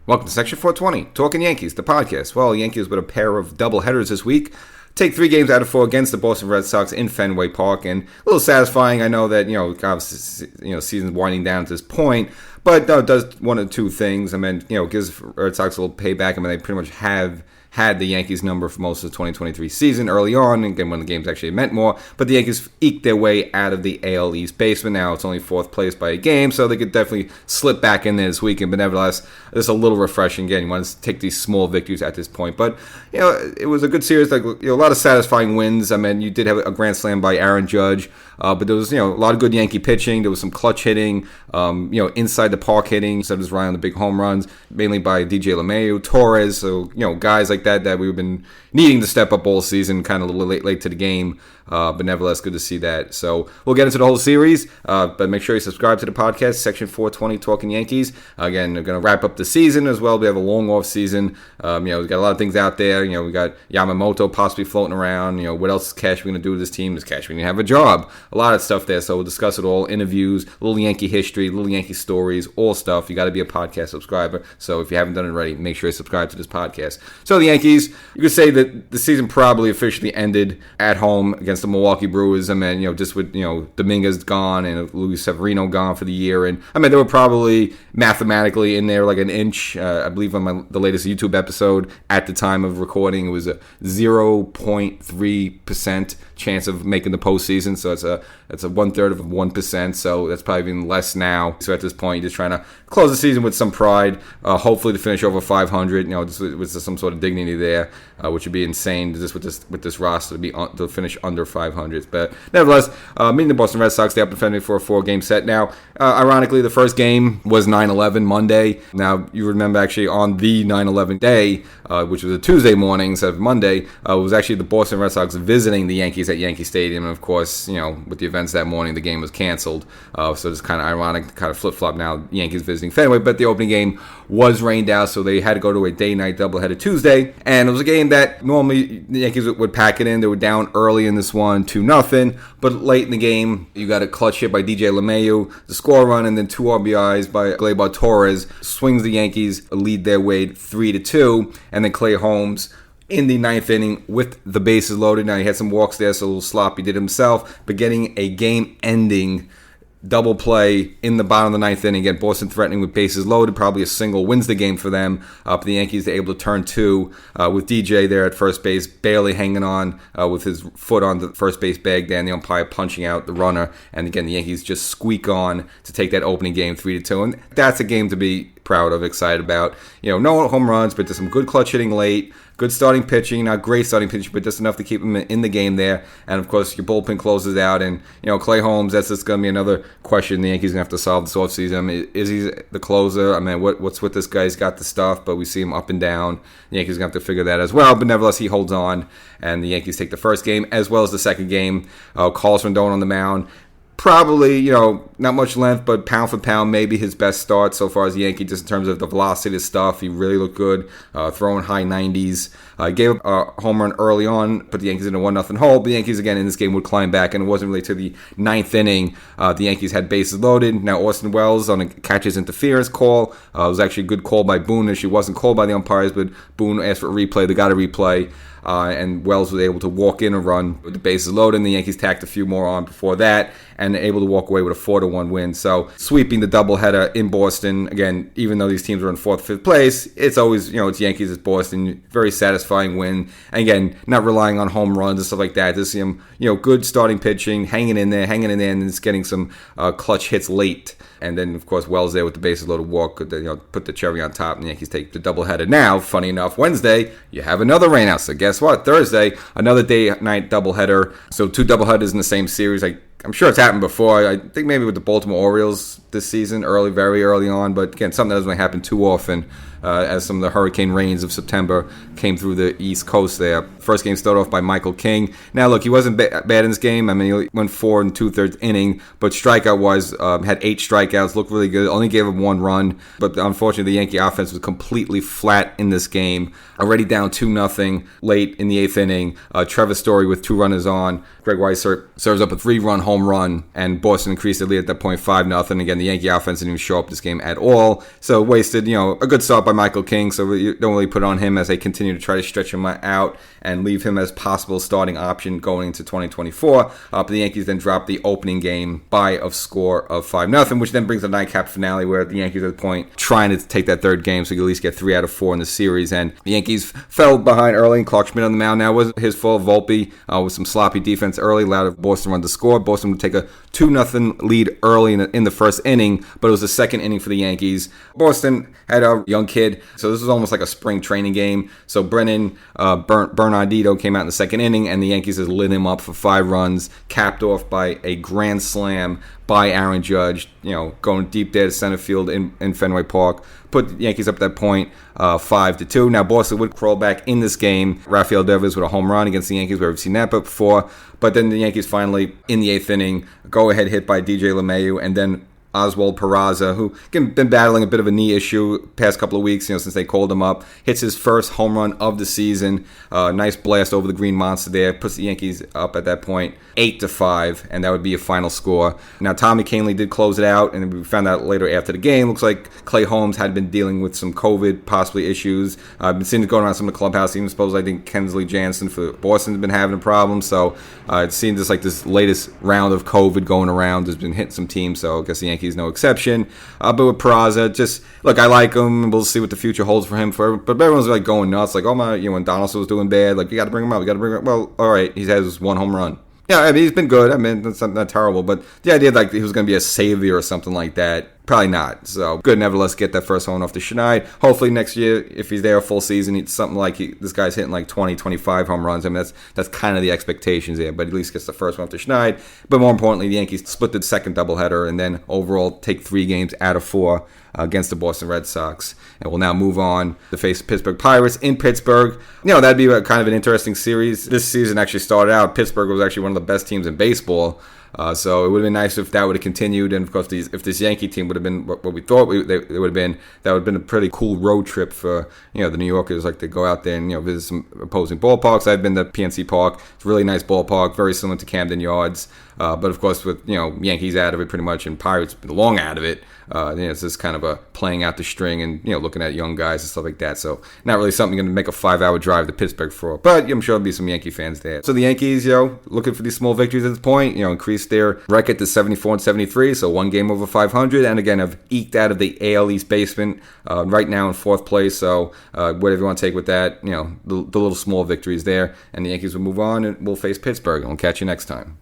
Welcome to Section 420, Talkin Yankees, the podcast. Well, Yankees with a pair of doubleheaders this week. Take 3 games out of 4 against the Boston Red Sox in Fenway Park, and a little satisfying. I know that obviously, season's winding down at this point, but it does one of two things. I mean, gives Red Sox a little payback. I mean, they pretty much have had the Yankees number for most of the 2023 season early on, and again when the games actually meant more, but the Yankees eked their way out of the AL East basement. Now it's only 4th place by a game, so they could definitely slip back in there this weekend, but nevertheless, it's a little refreshing. Again, you want to take these small victories at this point, but it was a good series, a lot of satisfying wins. I mean, you did have a grand slam by Aaron Judge, but there was a lot of good Yankee pitching. There was some clutch hitting, inside the park hitting, instead of just relying on the big home runs, mainly by DJ LeMahieu, Torres, so guys like that we've been needing to step up all season, kind of a little late to the game, but nevertheless, good to see that. So we'll get into the whole series, but make sure you subscribe to the podcast, Section 420, Talkin Yankees. Again, we're going to wrap up the season as well. We have a long off season. We've got a lot of things out there. We got Yamamoto possibly floating around. What else is Cash going to do with this team? Is Cash going to have a job? A lot of stuff there, so we'll discuss it all. Interviews, little Yankee history, little Yankee stories, all stuff. You got to be a podcast subscriber, so if you haven't done it already, make sure you subscribe to this podcast. So the Yankees, you could say that the season probably officially ended at home against the Milwaukee Brewers. I mean, just with, Dominguez gone and Luis Severino gone for the year. And I mean, they were probably mathematically in there like an inch. I believe on the latest YouTube episode at the time of recording, it was a 0.3% chance of making the postseason. So it's a 1/3 of 1%. So that's probably even less now. So at this point, you're just trying to close the season with some pride, hopefully to finish over 500. Just with some sort of dignity there, which would be insane just with this roster to finish under 500. But nevertheless, meeting the Boston Red Sox, they up defending for a 4-game set. Now, ironically, the first game was 9/11 Monday. Now, you remember actually on the 9/11 day, which was a Tuesday morning instead of Monday, it was actually the Boston Red Sox visiting the Yankees at Yankee Stadium. And of course, with the events that morning, the game was canceled. So it's kind of ironic, kind of flip-flop now, Yankees visiting Fenway. But the opening game was rained out, so they had to go to a day-night doubleheader Tuesday. And it was a game that normally the Yankees would pack it in. They were down early in this one, 2-0. But late in the game, you got a clutch hit by DJ LeMahieu, the score run, and then 2 RBIs by Gleyber Torres swings the Yankees lead their way 3-2. And then Clay Holmes in the 9th inning with the bases loaded. Now, he had some walks there, so a little sloppy did himself, but getting a game-ending double play in the bottom of the 9th inning. Again, Boston threatening with bases loaded. Probably a single wins the game for them. But the Yankees are able to turn 2 with DJ there at first base, barely hanging on with his foot on the first base bag there, and the umpire punching out the runner. And again, the Yankees just squeak on to take that opening game 3-2. And that's a game to be proud of, excited about. No home runs, but just some good clutch hitting late. Good starting pitching, not great starting pitching, but just enough to keep him in the game there. And, of course, your bullpen closes out. And, Clay Holmes, that's just going to be another question the Yankees are going to have to solve this offseason. I mean, is he the closer? I mean, what's with this guy? He's got the stuff, but we see him up and down. The Yankees are going to have to figure that as well. But, nevertheless, he holds on. And the Yankees take the first game as well as the second game. Carlos Rendon on the mound. Probably, not much length, but pound for pound, maybe his best start so far as a Yankee, just in terms of the velocity of stuff. He really looked good, throwing high 90s. Gave up a home run early on, put the Yankees in a 1-0 hole. The Yankees, again, in this game would climb back, and it wasn't really to the 9th inning. The Yankees had bases loaded. Now, Austin Wells on a catcher's interference call. It was actually a good call by Boone. She wasn't called by the umpires, but Boone asked for a replay. They got a replay. And Wells was able to walk in a run with the bases loaded, and the Yankees tacked a few more on before that, and able to walk away with a 4-1 win. So sweeping the doubleheader in Boston, again, even though these teams are in 4th, 5th place, it's always, it's Yankees, it's Boston, very satisfying win. And again, not relying on home runs and stuff like that. Just see him, good starting pitching, hanging in there, and just getting some clutch hits late. And then, of course, Wells there with the bases loaded walk, put the cherry on top, and the Yankees take the doubleheader. Now, funny enough, Wednesday, you have another rainout. So guess what? Thursday, another day-night doubleheader. So 2 doubleheaders in the same series. I'm sure it's happened before. I think maybe with the Baltimore Orioles this season, very early on. But again, something that doesn't really happen too often. As some of the hurricane rains of September came through the East Coast there. First game started off by Michael King. Now, look, he wasn't bad in this game. I mean, he went 4 2/3 inning, but strikeout-wise, had 8 strikeouts, looked really good, only gave him 1 run. But unfortunately, the Yankee offense was completely flat in this game. Already down 2-0 late in the 8th inning. Trevor Story with 2 runners on. Greg Weissert serves up a 3-run home run, and Boston increased their lead at that point 5-0. Again, the Yankee offense didn't even show up this game at all, so wasted, a good start by Michael King, so you don't really put it on him as they continue to try to stretch him out and leave him as possible starting option going into 2024. But the Yankees then dropped the opening game by a score of 5-0, which then brings a nightcap finale where the Yankees at the point trying to take that third game so you at least get 3 out of 4 in the series. And the Yankees fell behind early, and Clark Schmidt on the mound now was his fault. Volpe with some sloppy defense early allowed Boston run to score. Boston would take a 2-0 lead early in the first inning, but it was the second inning for the Yankees. Boston had a young kid, so this was almost like a spring training game. So Brennan Bernardino came out in the second inning, and the Yankees just lit him up for 5 runs, capped off by a grand slam by Aaron Judge, going deep there to center field in Fenway Park. Put the Yankees up at that point 5-2. Now Boston would crawl back in this game. Rafael Devers with a home run against the Yankees. We've seen that before. But then the Yankees finally, in the 8th inning, go-ahead hit by DJ LeMahieu, and then Oswald Peraza, who again been battling a bit of a knee issue past couple of weeks, since they called him up, hits his first home run of the season. Nice blast over the Green Monster there, puts the Yankees up at that point 8-5, and that would be a final score. Now Tommy Kahnle did close it out, and we found out later after the game. Looks like Clay Holmes had been dealing with some COVID possibly issues. I've been seeing it going around some of the clubhouse. Even I think Kensley Jansen for Boston has been having a problem. So it seems just like this latest round of COVID going around has been hitting some teams. So I guess the Yankees no exception. But with Peraza, just look, I like him. We'll see what the future holds for him. But everyone's like going nuts, like, oh my, when Donaldson was doing bad, like, we got to bring him up. Well, all right, he has 1 home run. Yeah, I mean, he's been good. I mean, that's not terrible. But the idea like he was going to be a savior or something like that, probably not. So good, nevertheless, get that first one off the Schneid. Hopefully next year, if he's there a full season, it's something like this guy's hitting like 20, 25 home runs. I mean, that's kind of the expectations there. But at least gets the first one off the Schneid. But more importantly, the Yankees split the second doubleheader and then overall take 3 games out of 4 against the Boston Red Sox. And we'll now move on to face Pittsburgh Pirates in Pittsburgh. That'd be kind of an interesting series. This season actually started out, Pittsburgh was actually one of the best teams in baseball. So it would have been nice if that would have continued, and of course, if this Yankee team would have been what we thought they would have been, that would have been a pretty cool road trip for the New Yorkers, like to go out there and visit some opposing ballparks. I've been to PNC Park; it's a really nice ballpark, very similar to Camden Yards. But of course, with Yankees out of it pretty much, and Pirates long out of it, it's just kind of a playing out the string and looking at young guys and stuff like that. So not really something going to make a 5-hour drive to Pittsburgh for, but I'm sure there'll be some Yankee fans there. So the Yankees, looking for these small victories at this point, increased their record to 74-73, so 1 game over 500, and again have eked out of the AL East basement right now in 4th place. So whatever you want to take with that, the little small victories there, and the Yankees will move on and we'll face Pittsburgh. And we'll catch you next time.